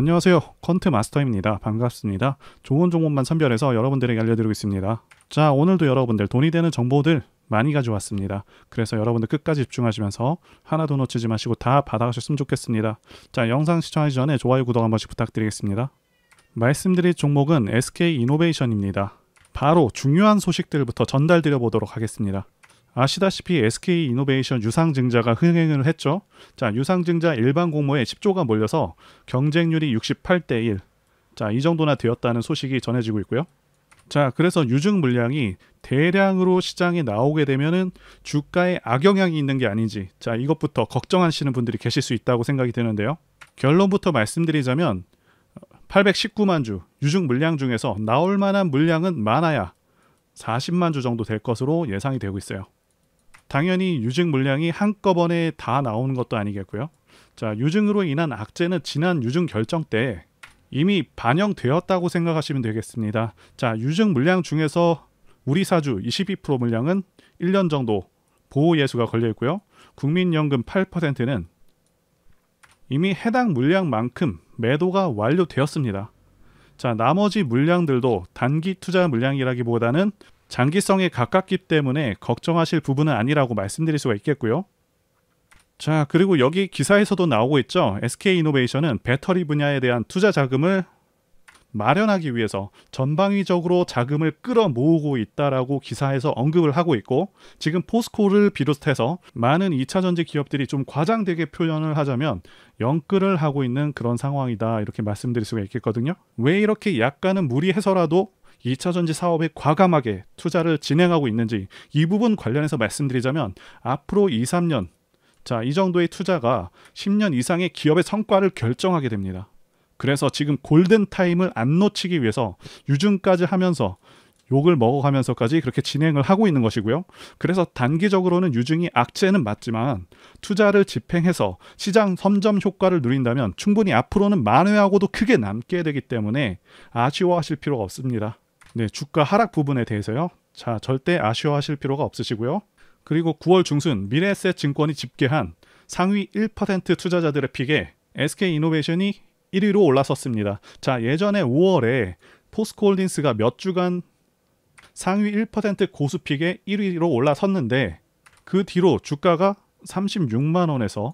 안녕하세요, 퀀트 마스터입니다. 반갑습니다. 좋은 종목만 선별해서 여러분들에게 알려드리고 있습니다. 자, 오늘도 여러분들 돈이 되는 정보들 많이 가져왔습니다. 그래서 여러분들 끝까지 집중하시면서 하나도 놓치지 마시고 다 받아가셨으면 좋겠습니다. 자, 영상 시청하기 전에 좋아요, 구독 한 번씩 부탁드리겠습니다. 말씀드릴 종목은 SK이노베이션입니다. 바로 중요한 소식들부터 전달드려 보도록 하겠습니다. 아시다시피 SK이노베이션 유상증자가 흥행을 했죠. 자, 유상증자 일반 공모에 10조가 몰려서 경쟁률이 68대 1. 자, 이 정도나 되었다는 소식이 전해지고 있고요. 자, 그래서 유증 물량이 대량으로 시장에 나오게 되면은 주가에 악영향이 있는 게 아닌지, 자, 이것부터 걱정하시는 분들이 계실 수 있다고 생각이 드는데요. 결론부터 말씀드리자면 819만 주 유증 물량 중에서 나올 만한 물량은 많아야 40만 주 정도 될 것으로 예상이 되고 있어요. 당연히 유증 물량이 한꺼번에 다 나오는 것도 아니겠고요. 자, 유증으로 인한 악재는 지난 유증 결정 때 이미 반영되었다고 생각하시면 되겠습니다. 자, 유증 물량 중에서 우리 사주 22% 물량은 1년 정도 보호 예수가 걸려 있고요. 국민연금 8%는 이미 해당 물량만큼 매도가 완료되었습니다. 자, 나머지 물량들도 단기 투자 물량이라기보다는 장기성에 가깝기 때문에 걱정하실 부분은 아니라고 말씀드릴 수가 있겠고요. 자, 그리고 여기 기사에서도 나오고 있죠. SK이노베이션은 배터리 분야에 대한 투자 자금을 마련하기 위해서 전방위적으로 자금을 끌어모으고 있다라고 기사에서 언급을 하고 있고, 지금 포스코를 비롯해서 많은 2차전지 기업들이 좀 과장되게 표현을 하자면 영끌을 하고 있는 그런 상황이다, 이렇게 말씀드릴 수가 있겠거든요. 왜 이렇게 약간은 무리해서라도 2차전지 사업에 과감하게 투자를 진행하고 있는지, 이 부분 관련해서 말씀드리자면 앞으로 2, 3년, 자, 이 정도의 투자가 10년 이상의 기업의 성과를 결정하게 됩니다. 그래서 지금 골든타임을 안 놓치기 위해서 유증까지 하면서 욕을 먹어가면서까지 그렇게 진행을 하고 있는 것이고요. 그래서 단기적으로는 유증이 악재는 맞지만 투자를 집행해서 시장 선점 효과를 누린다면 충분히 앞으로는 만회하고도 크게 남게 되기 때문에 아쉬워하실 필요가 없습니다. 네, 주가 하락 부분에 대해서요. 자, 절대 아쉬워하실 필요가 없으시고요. 그리고 9월 중순 미래에셋 증권이 집계한 상위 1% 투자자들의 픽에 SK이노베이션이 1위로 올라섰습니다. 자, 예전에 5월에 포스코홀딩스가 몇 주간 상위 1% 고수픽에 1위로 올라섰는데 그 뒤로 주가가 36만 원에서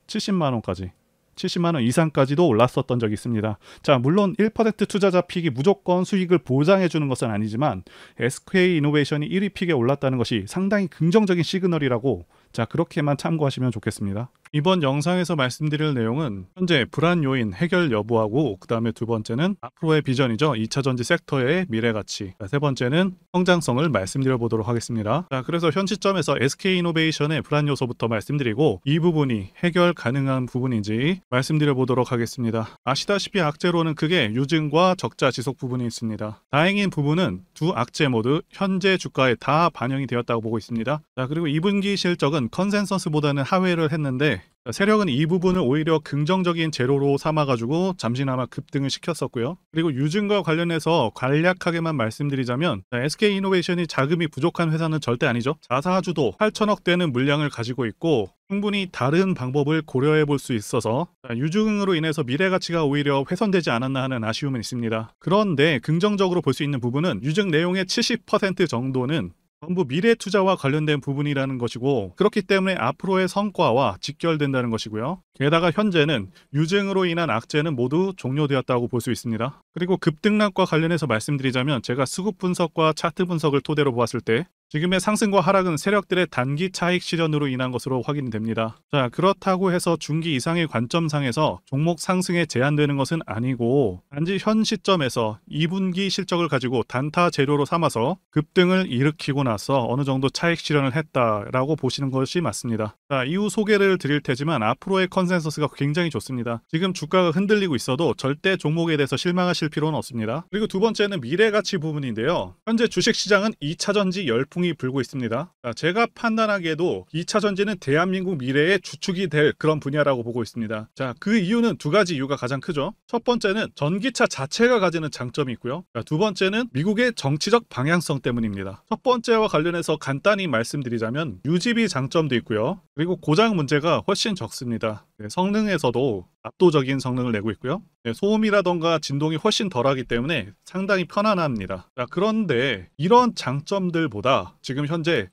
70만 원까지, 70만 원 이상까지도 올랐었던 적이 있습니다. 자, 물론 1% 투자자 픽이 무조건 수익을 보장해 주는 것은 아니지만 SK이노베이션이 1위 픽에 올랐다는 것이 상당히 긍정적인 시그널이라고, 자, 그렇게만 참고하시면 좋겠습니다. 이번 영상에서 말씀드릴 내용은 현재 불안 요인 해결 여부하고, 그 다음에 두 번째는 앞으로의 비전이죠. 2차전지 섹터의 미래 가치, 세 번째는 성장성을 말씀드려 보도록 하겠습니다. 자, 그래서 현 시점에서 SK이노베이션의 불안 요소부터 말씀드리고 이 부분이 해결 가능한 부분인지 말씀드려 보도록 하겠습니다. 아시다시피 악재로는 크게 유증과 적자 지속 부분이 있습니다. 다행인 부분은 두 악재 모두 현재 주가에 다 반영이 되었다고 보고 있습니다. 자, 그리고 2분기 실적은 컨센서스보다는 하회를 했는데 세력은 이 부분을 오히려 긍정적인 재료로 삼아가지고 잠시나마 급등을 시켰었고요. 그리고 유증과 관련해서 간략하게만 말씀드리자면 SK이노베이션이 자금이 부족한 회사는 절대 아니죠. 자사주도 8천억 되는 물량을 가지고 있고 충분히 다른 방법을 고려해 볼 수 있어서 유증으로 인해서 미래 가치가 오히려 훼손되지 않았나 하는 아쉬움은 있습니다. 그런데 긍정적으로 볼 수 있는 부분은 유증 내용의 70% 정도는 전부 미래 투자와 관련된 부분이라는 것이고, 그렇기 때문에 앞으로의 성과와 직결된다는 것이고요. 게다가 현재는 유증으로 인한 악재는 모두 종료되었다고 볼 수 있습니다. 그리고 급등락과 관련해서 말씀드리자면 제가 수급 분석과 차트 분석을 토대로 보았을 때 지금의 상승과 하락은 세력들의 단기 차익 실현으로 인한 것으로 확인됩니다. 자, 그렇다고 해서 중기 이상의 관점상에서 종목 상승에 제한되는 것은 아니고, 단지 현 시점에서 2분기 실적을 가지고 단타 재료로 삼아서 급등을 일으키고 나서 어느 정도 차익 실현을 했다라고 보시는 것이 맞습니다. 자, 이후 소개를 드릴 테지만 앞으로의 컨센서스가 굉장히 좋습니다. 지금 주가가 흔들리고 있어도 절대 종목에 대해서 실망하실 필요는 없습니다. 그리고 두 번째는 미래가치 부분인데요. 현재 주식시장은 2차전지 열풍이 불고 있습니다. 자, 제가 판단하기에도 2차전지는 대한민국 미래의 주축이 될 그런 분야라고 보고 있습니다. 자, 그 이유는 두 가지 이유가 가장 크죠. 첫 번째는 전기차 자체가 가지는 장점이 있고요. 자, 두 번째는 미국의 정치적 방향성 때문입니다. 첫 번째와 관련해서 간단히 말씀드리자면 유지비 장점도 있고요. 그리고 고장 문제가 훨씬 적습니다. 네, 성능에서도 압도적인 성능을 내고 있고요. 네, 소음이라던가 진동이 훨씬 덜하기 때문에 상당히 편안합니다. 자, 그런데 이런 장점들보다 지금 현재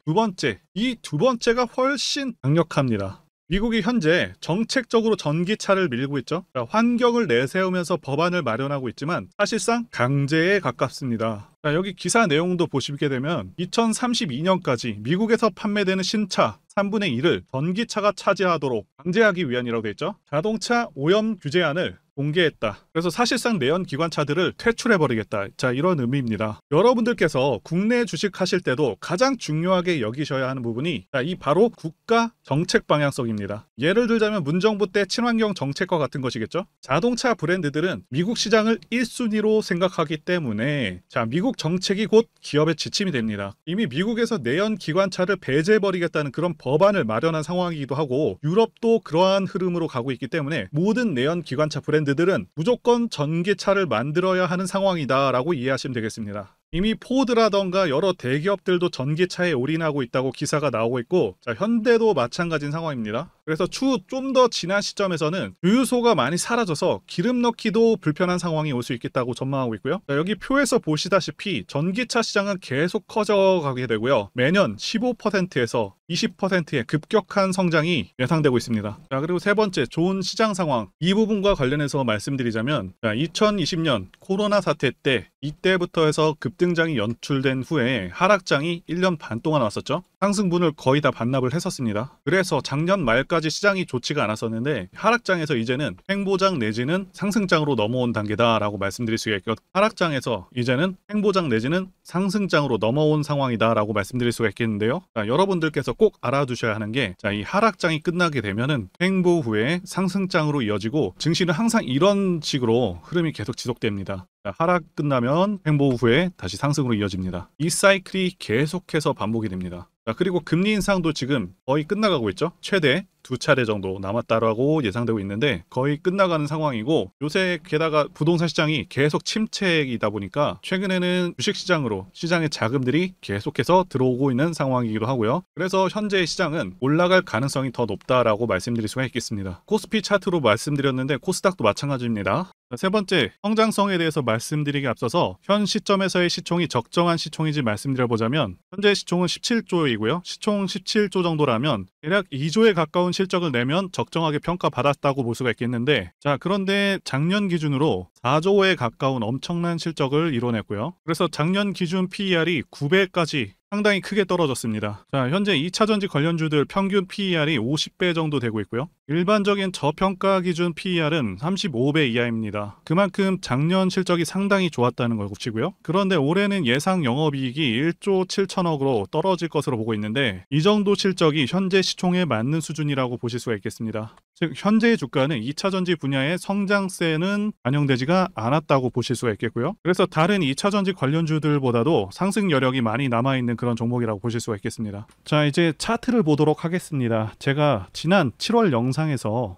이 두 번째가 훨씬 강력합니다. 미국이 현재 정책적으로 전기차를 밀고 있죠. 자, 환경을 내세우면서 법안을 마련하고 있지만 사실상 강제에 가깝습니다. 자, 여기 기사 내용도 보시게 되면 2032년까지 미국에서 판매되는 신차 3분의 1을 전기차가 차지하도록 강제하기 위함이라고 되어 있죠. 자동차 오염 규제안을 공개했다. 그래서 사실상 내연 기관차들을 퇴출해버리겠다. 자, 이런 의미입니다. 여러분들께서 국내 주식하실 때도 가장 중요하게 여기셔야 하는 부분이 이 바로 국가 정책 방향성입니다. 예를 들자면 문정부 때 친환경 정책과 같은 것이겠죠. 자동차 브랜드들은 미국 시장을 1순위로 생각하기 때문에 미국 정책이 곧 기업의 지침이 됩니다. 이미 미국에서 내연 기관차를 배제해버리겠다는 그런 법안을 마련한 상황이기도 하고 유럽도 그러한 흐름으로 가고 있기 때문에 모든 내연 기관차 브랜드들은 무조건 전기차를 만들어야 하는 상황이다라고 이해하시면 되겠습니다. 이미 포드라던가 여러 대기업들도 전기차에 올인하고 있다고 기사가 나오고 있고 현대도 마찬가지인 상황입니다. 그래서 추후 좀 더 지난 시점에서는 주유소가 많이 사라져서 기름 넣기도 불편한 상황이 올 수 있겠다고 전망하고 있고요. 여기 표에서 보시다시피 전기차 시장은 계속 커져가게 되고요. 매년 15%에서 20%의 급격한 성장이 예상되고 있습니다. 그리고 세 번째, 좋은 시장 상황. 이 부분과 관련해서 말씀드리자면 2020년 코로나 사태 때 이때부터 해서 급등장이 연출된 후에 하락장이 1년 반 동안 왔었죠. 상승분을 거의 다 반납을 했었습니다. 그래서 작년 말까지 시장이 좋지가 않았었는데 하락장에서 이제는 횡보장 내지는 상승장으로 넘어온 단계다라고 말씀드릴 수가 있고 하락장에서 이제는 횡보장 내지는 상승장으로 넘어온 상황이다라고 말씀드릴 수가 있겠는데요. 여러분들께서 꼭 알아두셔야 하는 게 이 하락장이 끝나게 되면은 횡보 후에 상승장으로 이어지고 증시는 항상 이런 식으로 흐름이 계속 지속됩니다. 하락 끝나면 횡보 후에 다시 상승으로 이어집니다. 이 사이클이 계속해서 반복이 됩니다. 그리고 금리 인상도 지금 거의 끝나가고 있죠. 최대 2차례 정도 남았다라고 예상되고 있는데 거의 끝나가는 상황이고 요새 게다가 부동산 시장이 계속 침체이다 보니까 최근에는 주식시장으로 시장의 자금들이 계속해서 들어오고 있는 상황이기도 하고요. 그래서 현재 시장은 올라갈 가능성이 더 높다라고 말씀드릴 수가 있겠습니다. 코스피 차트로 말씀드렸는데 코스닥도 마찬가지입니다. 세 번째, 성장성에 대해서 말씀드리기 앞서서 현 시점에서의 시총이 적정한 시총인지 말씀드려보자면 현재 시총은 17조이고요. 시총 17조 정도라면 대략 2조에 가까운 실적을 내면 적정하게 평가받았다고 볼 수가 있겠는데 그런데 작년 기준으로 4조에 가까운 엄청난 실적을 이뤄냈고요. 그래서 작년 기준 PER이 9배까지 상당히 크게 떨어졌습니다. 현재 2차전지 관련주들 평균 PER이 50배 정도 되고 있고요. 일반적인 저평가 기준 PER은 35배 이하입니다. 그만큼 작년 실적이 상당히 좋았다는 걸 치고요. 그런데 올해는 예상 영업이익이 1조 7천억으로 떨어질 것으로 보고 있는데 이 정도 실적이 현재 시총에 맞는 수준이라고 보실 수가 있겠습니다. 즉 현재의 주가는 2차전지 분야의 성장세는 반영되지가 않았다고 보실 수가 있겠고요. 그래서 다른 2차전지 관련주들보다도 상승 여력이 많이 남아있는 그런 종목이라고 보실 수가 있겠습니다. 이제 차트를 보도록 하겠습니다. 제가 지난 7월 영상에서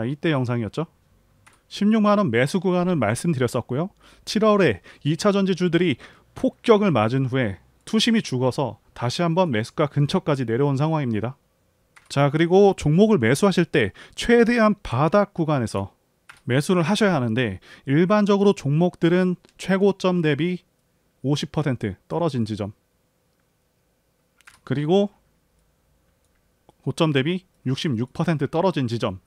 이때 영상이었죠. 16만원 매수 구간을 말씀드렸었고요. 7월에 2차전지주들이 폭격을 맞은 후에 투심이 죽어서 다시 한번 매수가 근처까지 내려온 상황입니다. 그리고 종목을 매수하실 때 최대한 바닥 구간에서 매수를 하셔야 하는데 일반적으로 종목들은 최고점 대비 50% 떨어진 지점 그리고 고점 대비 66% 떨어진 지점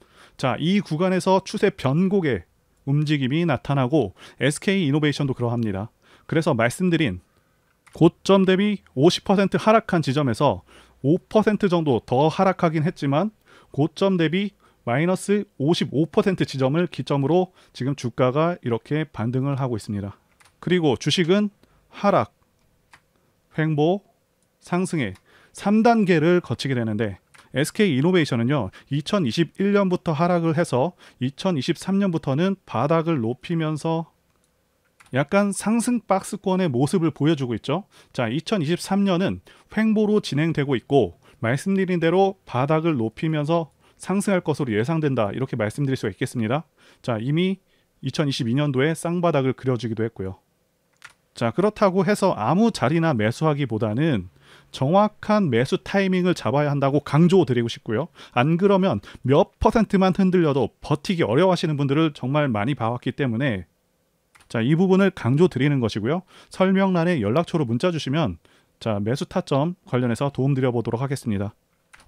이 구간에서 추세 변곡의 움직임이 나타나고 SK이노베이션도 그러합니다. 그래서 말씀드린 고점 대비 50% 하락한 지점에서 5% 정도 더 하락하긴 했지만 고점 대비 마이너스 55% 지점을 기점으로 지금 주가가 이렇게 반등을 하고 있습니다. 그리고 주식은 하락, 횡보, 상승의 3단계를 거치게 되는데 SK이노베이션은요 2021년부터 하락을 해서 2023년부터는 바닥을 높이면서 약간 상승 박스권의 모습을 보여주고 있죠. 2023년은 횡보로 진행되고 있고 말씀드린 대로 바닥을 높이면서 상승할 것으로 예상된다 이렇게 말씀드릴 수가 있겠습니다. 이미 2022년도에 쌍바닥을 그려주기도 했고요. 그렇다고 해서 아무 자리나 매수하기보다는 정확한 매수 타이밍을 잡아야 한다고 강조드리고 싶고요. 안 그러면 몇 퍼센트만 흔들려도 버티기 어려워하시는 분들을 정말 많이 봐왔기 때문에 자, 이 부분을 강조드리는 것이고요. 설명란에 연락처로 문자 주시면 자, 매수 타점 관련해서 도움 드려보도록 하겠습니다.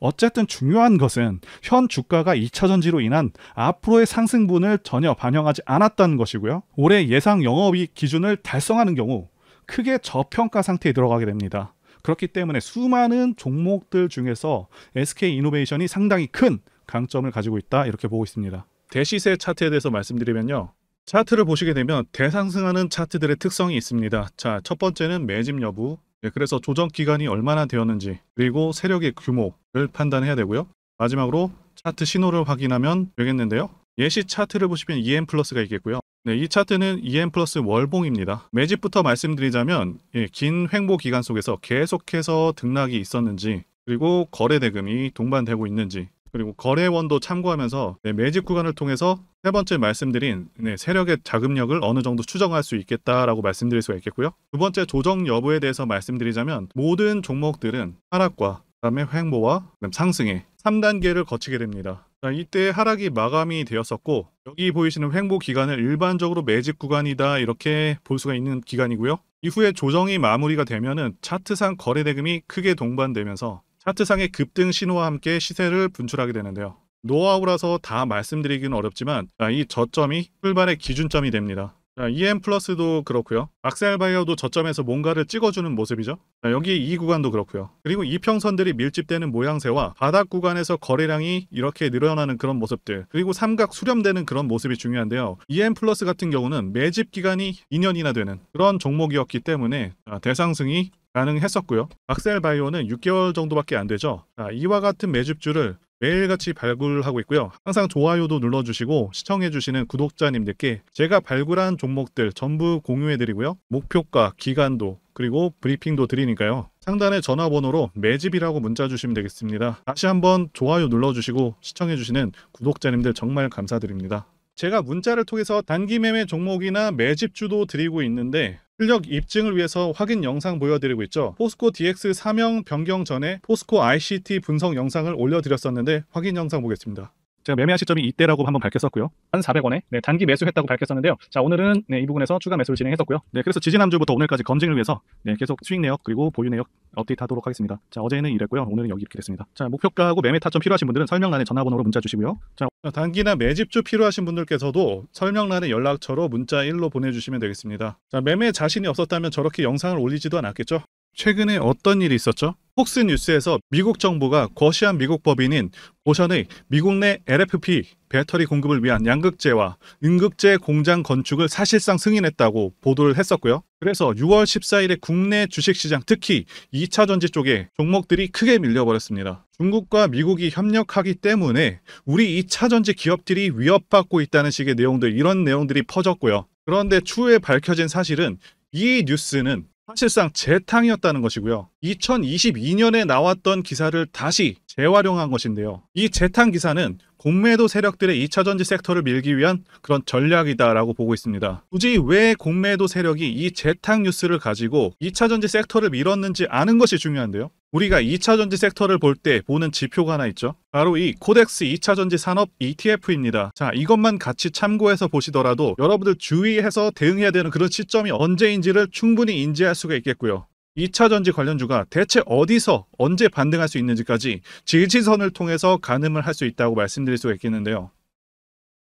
어쨌든 중요한 것은 현 주가가 2차전지로 인한 앞으로의 상승분을 전혀 반영하지 않았다는 것이고요. 올해 예상 영업이익 기준을 달성하는 경우 크게 저평가 상태에 들어가게 됩니다. 그렇기 때문에 수많은 종목들 중에서 SK이노베이션이 상당히 큰 강점을 가지고 있다 이렇게 보고 있습니다. 대시세 차트에 대해서 말씀드리면요. 차트를 보시게 되면 대상승하는 차트들의 특성이 있습니다. 자, 첫 번째는 매집 여부, 그래서 조정 기간이 얼마나 되었는지, 그리고 세력의 규모를 판단해야 되고요. 마지막으로 차트 신호를 확인하면 되겠는데요. 예시 차트를 보시면 EM 플러스가 있겠고요. 네, 이 차트는 EM 플러스 월봉입니다. 매집부터 말씀드리자면 긴 횡보 기간 속에서 계속해서 등락이 있었는지, 그리고 거래 대금이 동반되고 있는지, 그리고 거래원도 참고하면서 매집 구간을 통해서 세 번째 말씀드린 세력의 자금력을 어느 정도 추정할 수 있겠다라고 말씀드릴 수가 있겠고요. 두 번째 조정 여부에 대해서 말씀드리자면 모든 종목들은 하락과 그다음에 횡보와 그다음 상승의 3단계를 거치게 됩니다. 자, 이때 하락이 마감이 되었었고 여기 보이시는 횡보 기간을 일반적으로 매집 구간이다 이렇게 볼 수가 있는 기간이고요. 이후에 조정이 마무리가 되면은 차트상 거래 대금이 크게 동반되면서 차트상의 급등 신호와 함께 시세를 분출하게 되는데요. 노하우라서 다 말씀드리기는 어렵지만 이 저점이 출발의 기준점이 됩니다. EM 플러스도 그렇고요. 악셀바이어도 저점에서 뭔가를 찍어주는 모습이죠. 여기 이 구간도 그렇고요. 그리고 이평선들이 밀집되는 모양새와 바닥 구간에서 거래량이 이렇게 늘어나는 그런 모습들, 그리고 삼각 수렴되는 그런 모습이 중요한데요. EM 플러스 같은 경우는 매집 기간이 2년이나 되는 그런 종목이었기 때문에 대상승이 가능했었고요. 악셀바이오는 6개월 정도밖에 안 되죠. 이와 같은 매집주를 매일같이 발굴하고 있고요. 항상 좋아요도 눌러주시고 시청해주시는 구독자님들께 제가 발굴한 종목들 전부 공유해드리고요. 목표가, 기간도 그리고 브리핑도 드리니까요. 상단의 전화번호로 매집이라고 문자 주시면 되겠습니다. 다시 한번 좋아요 눌러주시고 시청해주시는 구독자님들 정말 감사드립니다. 제가 문자를 통해서 단기 매매 종목이나 매집주도 드리고 있는데 실력 입증을 위해서 확인 영상 보여드리고 있죠. 포스코 DX 사명 변경 전에 포스코 ICT 분석 영상을 올려드렸었는데 확인 영상 보겠습니다. 제가 매매한 시점이 이때라고 한번 밝혔었고요. 1,400원에 단기 매수했다고 밝혔었는데요. 자, 오늘은 이 부분에서 추가 매수를 진행했었고요. 그래서 지지난주부터 오늘까지 검증을 위해서 계속 수익 내역 그리고 보유 내역 업데이트하도록 하겠습니다. 자, 어제는 이랬고요. 오늘은 여기 이렇게 됐습니다. 자, 목표가하고 매매 타점 필요하신 분들은 설명란에 전화번호로 문자 주시고요. 자, 단기나 매집주 필요하신 분들께서도 설명란에 연락처로 문자 1로 보내주시면 되겠습니다. 자, 매매 자신이 없었다면 저렇게 영상을 올리지도 않았겠죠. 최근에 어떤 일이 있었죠? 폭스뉴스에서 미국 정부가 거시한 미국 법인인 고션의 미국 내 LFP 배터리 공급을 위한 양극재와 음극재 공장 건축을 사실상 승인했다고 보도를 했었고요. 그래서 6월 14일에 국내 주식시장 특히 2차전지 쪽에 종목들이 크게 밀려버렸습니다. 중국과 미국이 협력하기 때문에 우리 2차전지 기업들이 위협받고 있다는 식의 내용들, 이런 내용들이 퍼졌고요. 그런데 추후에 밝혀진 사실은 이 뉴스는 사실상 재탕이었다는 것이고요. 2022년에 나왔던 기사를 다시 재활용한 것인데요. 이 재탕 기사는 공매도 세력들의 2차전지 섹터를 밀기 위한 그런 전략이다라고 보고 있습니다. 굳이 왜 공매도 세력이 이 재탕 뉴스를 가지고 2차전지 섹터를 밀었는지 아는 것이 중요한데요. 우리가 2차전지 섹터를 볼 때 보는 지표가 하나 있죠. 바로 이 코덱스 2차전지 산업 ETF입니다. 자, 이것만 같이 참고해서 보시더라도 여러분들 주의해서 대응해야 되는 그런 시점이 언제인지를 충분히 인지할 수가 있겠고요. 2차전지 관련주가 대체 어디서 언제 반등할 수 있는지까지 지지선을 통해서 가늠을 할 수 있다고 말씀드릴 수가 있겠는데요.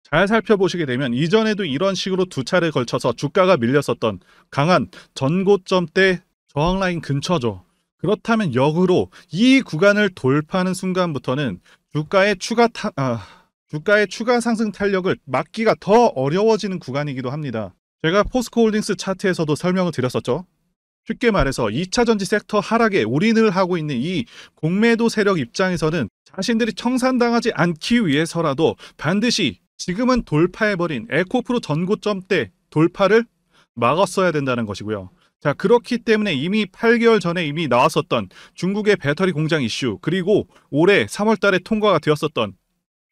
잘 살펴보시게 되면 이전에도 이런 식으로 두 차례에 걸쳐서 주가가 밀렸었던 강한 전고점대 저항라인 근처죠. 그렇다면 역으로 이 구간을 돌파하는 순간부터는 주가의 추가 상승 탄력을 막기가 더 어려워지는 구간이기도 합니다. 제가 포스코홀딩스 차트에서도 설명을 드렸었죠. 쉽게 말해서 2차전지 섹터 하락에 올인을 하고 있는 이 공매도 세력 입장에서는 자신들이 청산당하지 않기 위해서라도 반드시 지금은 돌파해버린 에코프로 전고점대 돌파를 막았어야 된다는 것이고요. 자, 그렇기 때문에 이미 8개월 전에 이미 나왔었던 중국의 배터리 공장 이슈, 그리고 올해 3월 달에 통과가 되었었던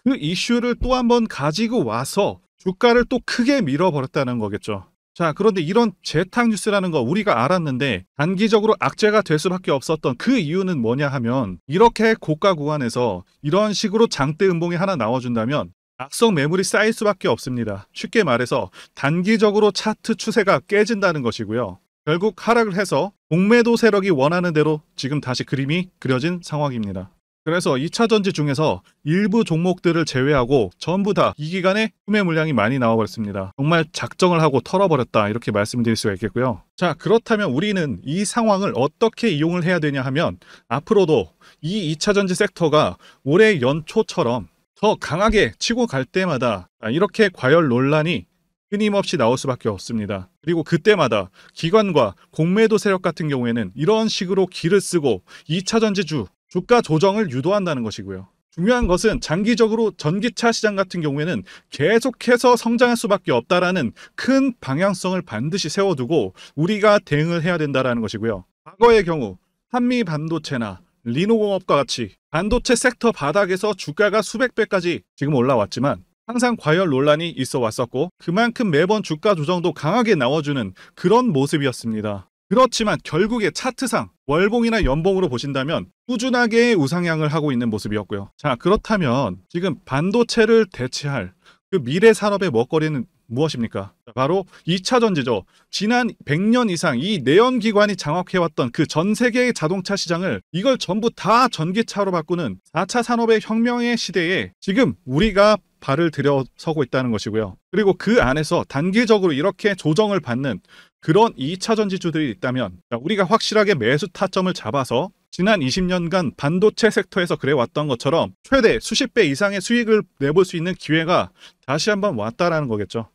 그 이슈를 또 한번 가지고 와서 주가를 또 크게 밀어버렸다는 거겠죠. 자, 그런데 이런 재탕 뉴스라는 거 우리가 알았는데 단기적으로 악재가 될 수밖에 없었던 그 이유는 뭐냐 하면, 이렇게 고가 구간에서 이런 식으로 장대 음봉이 하나 나와준다면 악성 매물이 쌓일 수밖에 없습니다. 쉽게 말해서 단기적으로 차트 추세가 깨진다는 것이고요. 결국 하락을 해서 공매도 세력이 원하는 대로 지금 다시 그림이 그려진 상황입니다. 그래서 2차 전지 중에서 일부 종목들을 제외하고 전부 다 이 기간에 구매 물량이 많이 나와버렸습니다. 정말 작정을 하고 털어버렸다, 이렇게 말씀드릴 수가 있겠고요. 자, 그렇다면 우리는 이 상황을 어떻게 이용을 해야 되냐 하면, 앞으로도 이 2차 전지 섹터가 올해 연초처럼 더 강하게 치고 갈 때마다 이렇게 과열 논란이 끊임없이 나올 수밖에 없습니다. 그리고 그때마다 기관과 공매도 세력 같은 경우에는 이런 식으로 기를 쓰고 2차 전지주 주가 조정을 유도한다는 것이고요. 중요한 것은 장기적으로 전기차 시장 같은 경우에는 계속해서 성장할 수밖에 없다라는 큰 방향성을 반드시 세워두고 우리가 대응을 해야 된다는 것이고요. 과거의 경우 한미 반도체나 리노공업과 같이 반도체 섹터 바닥에서 주가가 수백 배까지 지금 올라왔지만 항상 과열 논란이 있어 왔었고, 그만큼 매번 주가 조정도 강하게 나와주는 그런 모습이었습니다. 그렇지만 결국에 차트상 월봉이나 연봉으로 보신다면 꾸준하게 우상향을 하고 있는 모습이었고요. 자, 그렇다면 지금 반도체를 대체할 그 미래 산업의 먹거리는 무엇입니까? 바로 2차 전지죠. 지난 100년 이상 이 내연기관이 장악해왔던 그 전 세계의 자동차 시장을, 이걸 전부 다 전기차로 바꾸는 4차 산업의 혁명의 시대에 지금 우리가 발을 들여서고 있다는 것이고요. 그리고 그 안에서 단기적으로 이렇게 조정을 받는 그런 2차 전지주들이 있다면 우리가 확실하게 매수 타점을 잡아서 지난 20년간 반도체 섹터에서 그래왔던 것처럼 최대 수십 배 이상의 수익을 내볼 수 있는 기회가 다시 한번 왔다라는 거겠죠.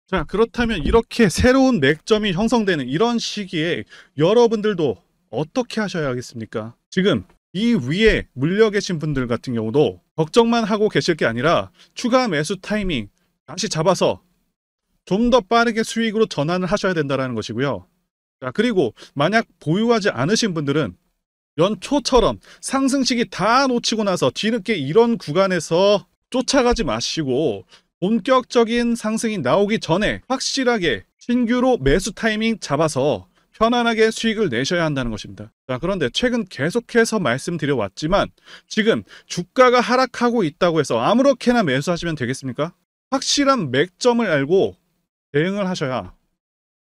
자, 그렇다면 이렇게 새로운 맥점이 형성되는 이런 시기에 여러분들도 어떻게 하셔야 하겠습니까? 지금 이 위에 물려 계신 분들 같은 경우도 걱정만 하고 계실 게 아니라 추가 매수 타이밍 다시 잡아서 좀 더 빠르게 수익으로 전환을 하셔야 된다는 것이고요. 자, 그리고 만약 보유하지 않으신 분들은 연초처럼 상승시기 다 놓치고 나서 뒤늦게 이런 구간에서 쫓아가지 마시고 본격적인 상승이 나오기 전에 확실하게 신규로 매수 타이밍 잡아서 편안하게 수익을 내셔야 한다는 것입니다. 자, 그런데 최근 계속해서 말씀드려 왔지만 지금 주가가 하락하고 있다고 해서 아무렇게나 매수하시면 되겠습니까? 확실한 맥점을 알고 대응을 하셔야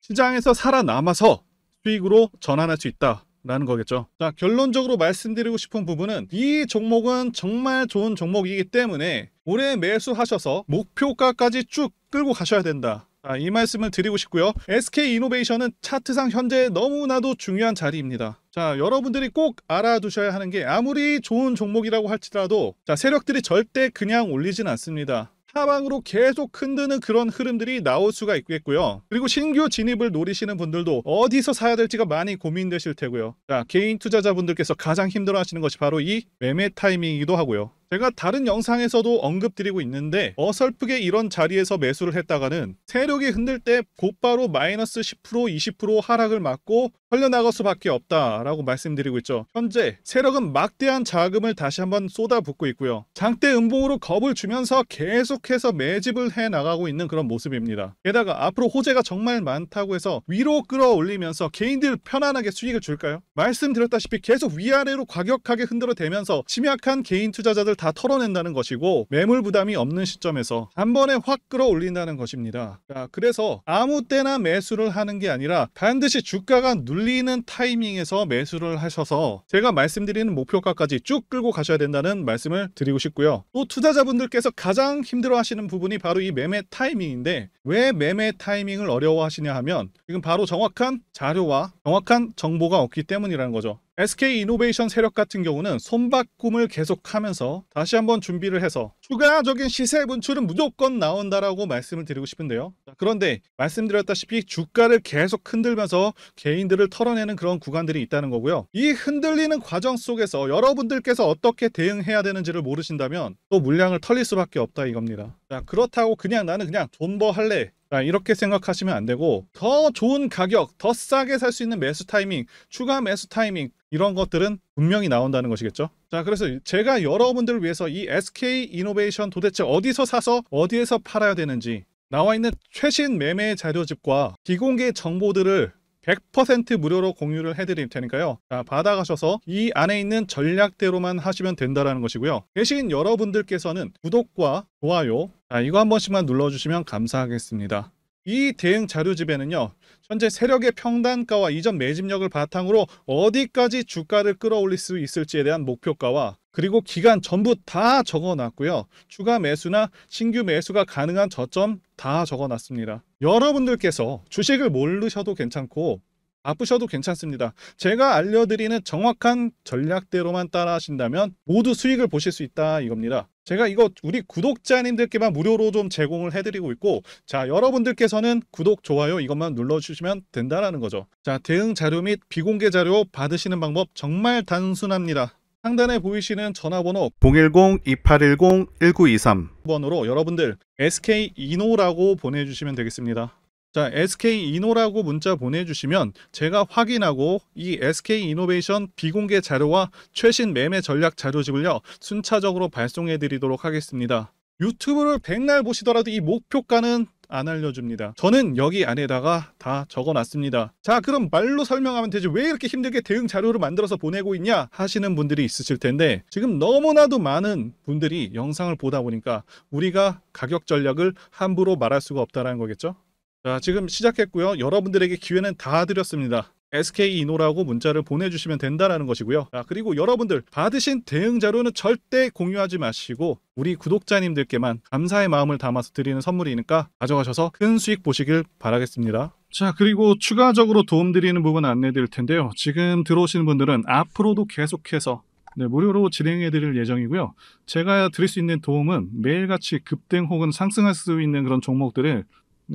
시장에서 살아남아서 수익으로 전환할 수 있다라는 거겠죠. 자, 결론적으로 말씀드리고 싶은 부분은 이 종목은 정말 좋은 종목이기 때문에 올해 매수하셔서 목표가까지 쭉 끌고 가셔야 된다. 이 말씀을 드리고 싶고요. SK이노베이션은 차트상 현재 너무나도 중요한 자리입니다. 자, 여러분들이 꼭 알아두셔야 하는 게, 아무리 좋은 종목이라고 할지라도 세력들이 절대 그냥 올리진 않습니다. 하방으로 계속 흔드는 그런 흐름들이 나올 수가 있겠고요. 그리고 신규 진입을 노리시는 분들도 어디서 사야 될지가 많이 고민되실 테고요. 자, 개인 투자자분들께서 가장 힘들어하시는 것이 바로 이 매매 타이밍이기도 하고요. 제가 다른 영상에서도 언급드리고 있는데 어설프게 이런 자리에서 매수를 했다가는 세력이 흔들 때 곧바로 마이너스 10% 20% 하락을 맞고 흘려나갈 수밖에 없다라고 말씀드리고 있죠. 현재 세력은 막대한 자금을 다시 한번 쏟아붓고 있고요. 장대 음봉으로 겁을 주면서 계속해서 매집을 해나가고 있는 그런 모습입니다. 게다가 앞으로 호재가 정말 많다고 해서 위로 끌어올리면서 개인들 편안하게 수익을 줄까요? 말씀드렸다시피 계속 위아래로 과격하게 흔들어대면서 심약한 개인 투자자들 다 털어낸다는 것이고, 매물 부담이 없는 시점에서 한 번에 확 끌어올린다는 것입니다. 자, 그래서 아무 때나 매수를 하는 게 아니라 반드시 주가가 눌리는 타이밍에서 매수를 하셔서 제가 말씀드리는 목표가까지 쭉 끌고 가셔야 된다는 말씀을 드리고 싶고요. 또 투자자분들께서 가장 힘들어하시는 부분이 바로 이 매매 타이밍인데, 왜 매매 타이밍을 어려워하시냐 하면 지금 바로 정확한 자료와 정확한 정보가 없기 때문이라는 거죠. SK이노베이션 세력 같은 경우는 손바꿈을 계속하면서 다시 한번 준비를 해서 추가적인 시세 분출은 무조건 나온다라고 말씀을 드리고 싶은데요. 그런데 말씀드렸다시피 주가를 계속 흔들면서 개인들을 털어내는 그런 구간들이 있다는 거고요. 이 흔들리는 과정 속에서 여러분들께서 어떻게 대응해야 되는지를 모르신다면 또 물량을 털릴 수밖에 없다 이겁니다. 자, 그렇다고 그냥 나는 그냥 존버할래, 이렇게 생각하시면 안 되고, 더 좋은 가격, 더 싸게 살 수 있는 매수 타이밍, 추가 매수 타이밍, 이런 것들은 분명히 나온다는 것이겠죠. 자, 그래서 제가 여러분들을 위해서 이 SK이노베이션 도대체 어디서 사서 어디에서 팔아야 되는지 나와 있는 최신 매매 자료집과 비공개 정보들을 100% 무료로 공유를 해드릴 테니까요. 자, 받아가셔서 이 안에 있는 전략대로만 하시면 된다는 것이고요. 대신 여러분들께서는 구독과 좋아요, 이거 한 번씩만 눌러주시면 감사하겠습니다. 이 대응 자료집에는요, 현재 세력의 평단가와 이전 매집력을 바탕으로 어디까지 주가를 끌어올릴 수 있을지에 대한 목표가와 그리고 기간 전부 다 적어놨고요. 추가 매수나 신규 매수가 가능한 저점 다 적어놨습니다. 여러분들께서 주식을 모르셔도 괜찮고 바쁘셔도 괜찮습니다. 제가 알려드리는 정확한 전략대로만 따라 하신다면 모두 수익을 보실 수 있다 이겁니다. 제가 이거 우리 구독자님들께만 무료로 좀 제공을 해드리고 있고, 자, 여러분들께서는 구독, 좋아요 이것만 눌러주시면 된다는 거죠. 자, 대응 자료 및 비공개 자료 받으시는 방법 정말 단순합니다. 상단에 보이시는 전화번호 010-2810-1923 번으로 여러분들 SK이노라고 보내주시면 되겠습니다. 자, SK이노라고 문자 보내주시면 제가 확인하고 이 SK이노베이션 비공개 자료와 최신 매매 전략 자료집을요 순차적으로 발송해 드리도록 하겠습니다. 유튜브를 백날 보시더라도 이 목표가는 안 알려줍니다. 저는 여기 안에다가 다 적어놨습니다. 자, 그럼 말로 설명하면 되지 왜 이렇게 힘들게 대응 자료를 만들어서 보내고 있냐 하시는 분들이 있으실 텐데, 지금 너무나도 많은 분들이 영상을 보다 보니까 우리가 가격 전략을 함부로 말할 수가 없다는 거겠죠. 자, 지금 시작했고요. 여러분들에게 기회는 다 드렸습니다. SK이노라고 문자를 보내주시면 된다는 것이고요. 자, 그리고 여러분들 받으신 대응 자료는 절대 공유하지 마시고 우리 구독자님들께만 감사의 마음을 담아서 드리는 선물이니까 가져가셔서 큰 수익 보시길 바라겠습니다. 자, 그리고 추가적으로 도움드리는 부분 안내해 드릴 텐데요. 지금 들어오시는 분들은 앞으로도 계속해서 무료로 진행해 드릴 예정이고요. 제가 드릴 수 있는 도움은 매일같이 급등 혹은 상승할 수 있는 그런 종목들을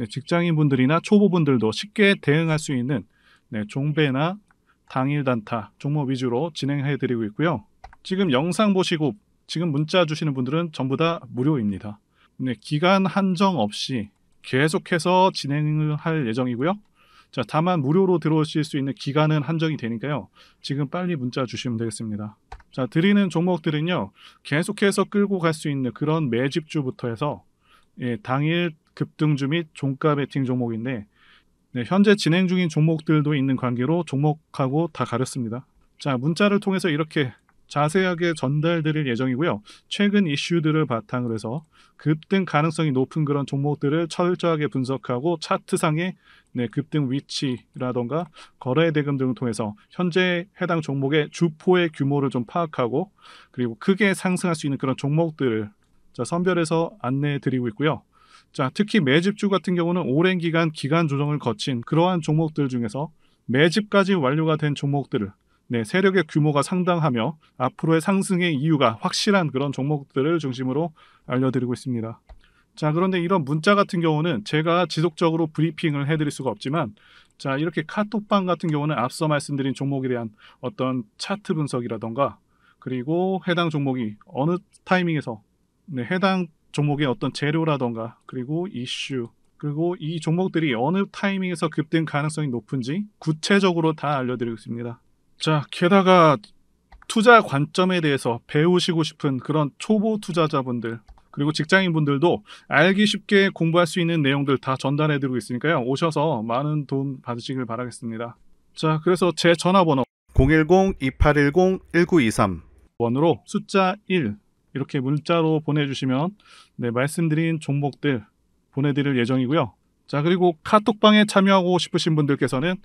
직장인분들이나 초보분들도 쉽게 대응할 수 있는 종배나 당일 단타 종목 위주로 진행해 드리고 있고요. 지금 영상 보시고 지금 문자 주시는 분들은 전부 다 무료입니다. 기간 한정 없이 계속해서 진행을 할 예정이고요. 자, 다만 무료로 들어오실 수 있는 기간은 한정이 되니까요. 지금 빨리 문자 주시면 되겠습니다. 자, 드리는 종목들은요, 계속해서 끌고 갈 수 있는 그런 매집주부터 해서 당일 급등주 및 종가 베팅 종목인데, 현재 진행 중인 종목들도 있는 관계로 종목하고 다 가렸습니다. 자, 문자를 통해서 이렇게 자세하게 전달드릴 예정이고요. 최근 이슈들을 바탕으로 해서 급등 가능성이 높은 그런 종목들을 철저하게 분석하고 차트상의 급등 위치라던가 거래 대금 등을 통해서 현재 해당 종목의 주포의 규모를 좀 파악하고 그리고 크게 상승할 수 있는 그런 종목들을 선별해서 안내해 드리고 있고요. 자, 특히 매집주 같은 경우는 오랜 기간 조정을 거친 그러한 종목들 중에서 매집까지 완료가 된 종목들을 세력의 규모가 상당하며 앞으로의 상승의 이유가 확실한 그런 종목들을 중심으로 알려드리고 있습니다. 자, 그런데 이런 문자 같은 경우는 제가 지속적으로 브리핑을 해드릴 수가 없지만, 자, 이렇게 카톡방 같은 경우는 앞서 말씀드린 종목에 대한 어떤 차트 분석이라던가 그리고 해당 종목이 어느 타이밍에서 해당 종목의 어떤 재료라던가 그리고 이슈 그리고 이 종목들이 어느 타이밍에서 급등 가능성이 높은지 구체적으로 다 알려드리고 있습니다. 자, 게다가 투자 관점에 대해서 배우시고 싶은 그런 초보 투자자분들 그리고 직장인분들도 알기 쉽게 공부할 수 있는 내용들 다 전달해드리고 있으니까요. 오셔서 많은 도움 받으시길 바라겠습니다. 자, 그래서 제 전화번호 010-2810-1923 번으로 숫자 1 이렇게 문자로 보내주시면 말씀드린 종목들 보내드릴 예정이고요. 자, 그리고 카톡방에 참여하고 싶으신 분들께서는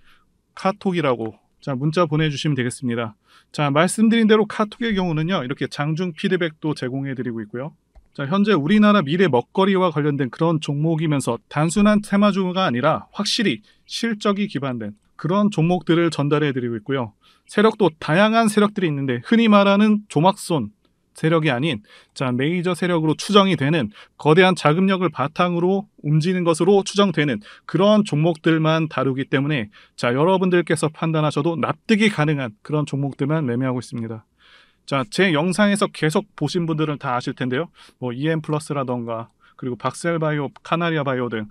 카톡이라고 문자 보내주시면 되겠습니다. 자, 말씀드린 대로 카톡의 경우는요, 이렇게 장중 피드백도 제공해드리고 있고요. 자, 현재 우리나라 미래 먹거리와 관련된 그런 종목이면서 단순한 테마주가 아니라 확실히 실적이 기반된 그런 종목들을 전달해드리고 있고요. 세력도 다양한 세력들이 있는데 흔히 말하는 조막손 세력이 아닌 메이저 세력으로 추정이 되는 거대한 자금력을 바탕으로 움직이는 것으로 추정되는 그런 종목들만 다루기 때문에 여러분들께서 판단하셔도 납득이 가능한 그런 종목들만 매매하고 있습니다. 자, 제 영상에서 계속 보신 분들은 다 아실 텐데요. EM플러스라던가 그리고 박셀바이오, 카나리아바이오 등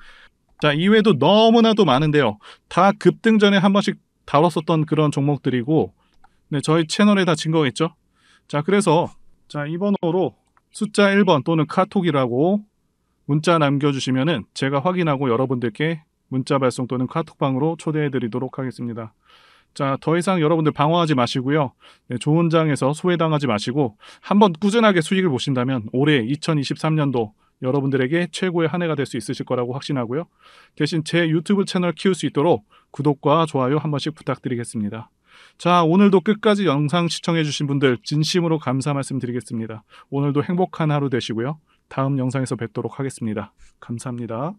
이외에도 너무나도 많은데요. 다 급등 전에 한 번씩 다뤘었던 그런 종목들이고 저희 채널에 다 증거가 있죠. 자, 그래서 이 번호로 숫자 1번 또는 카톡이라고 문자 남겨주시면은 제가 확인하고 여러분들께 문자 발송 또는 카톡방으로 초대해드리도록 하겠습니다. 자, 더 이상 여러분들 방황하지 마시고요. 네, 좋은 장에서 소외당하지 마시고 한번 꾸준하게 수익을 보신다면 올해 2023년도 여러분들에게 최고의 한 해가 될 수 있으실 거라고 확신하고요. 대신 제 유튜브 채널 키울 수 있도록 구독과 좋아요 한 번씩 부탁드리겠습니다. 자, 오늘도 끝까지 영상 시청해주신 분들 진심으로 감사 말씀드리겠습니다. 오늘도 행복한 하루 되시고요. 다음 영상에서 뵙도록 하겠습니다. 감사합니다.